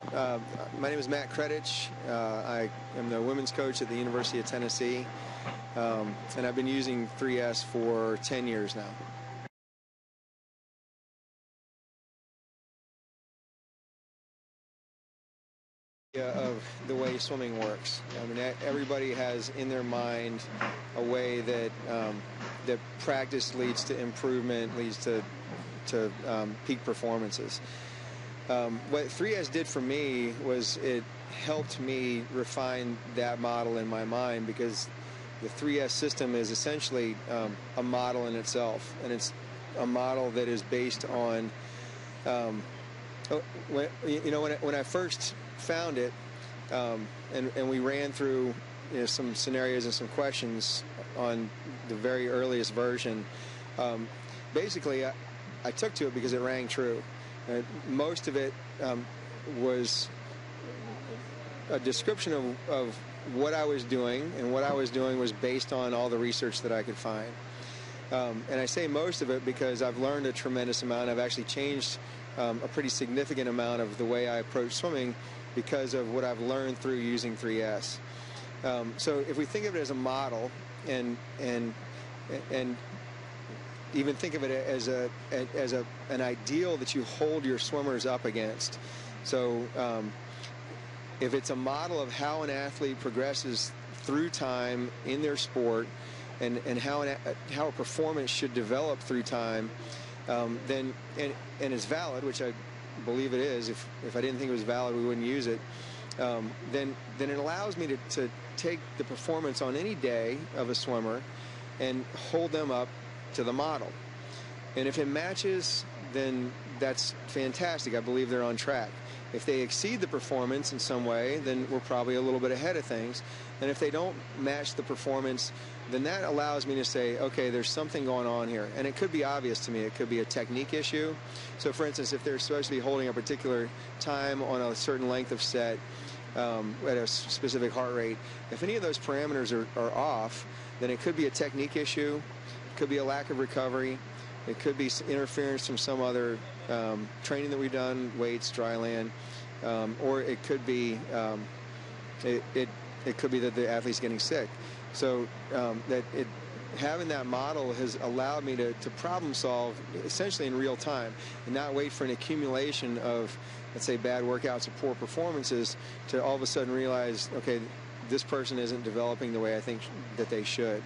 My name is Matt Kredich. I am the women's coach at the University of Tennessee, and I've been using 3S for 10 years now. Of the way swimming works. I mean, everybody has in their mind a way that that practice leads to improvement, leads to peak performances. What 3S did for me was it helped me refine that model in my mind, because the 3S system is essentially a model in itself, and it's a model that is based on when I first found it, and we ran through some scenarios and some questions on the very earliest version. Basically, I took to it because it rang true. Most of it was a description of what I was doing, and what I was doing was based on all the research that I could find. And I say most of it because I've learned a tremendous amount. I've actually changed a pretty significant amount of the way I approach swimming because of what I've learned through using 3S. So if we think of it as a model, and even think of it as an ideal that you hold your swimmers up against. So if it's a model of how an athlete progresses through time in their sport, and how a performance should develop through time, then and is valid, which I believe it is. If I didn't think it was valid, we wouldn't use it. Then it allows me to take the performance on any day of a swimmer and hold them up to the model. And if it matches, then that's fantastic. I believe they're on track. If they exceed the performance in some way, then we're probably a little bit ahead of things. And if they don't match the performance, then that allows me to say, okay, there's something going on here. And it could be obvious to me. It could be a technique issue. So, for instance, if they're supposed to be holding a particular time on a certain length of set at a specific heart rate, if any of those parameters are off, then it could be a technique issue. It could be a lack of recovery. It could be interference from some other training that we've done, weights, dry land, or it could be it could be that the athlete's getting sick. So having that model has allowed me to problem solve essentially in real time, and not wait for an accumulation of, let's say, bad workouts or poor performances to all of a sudden realize, okay, this person isn't developing the way I think that they should.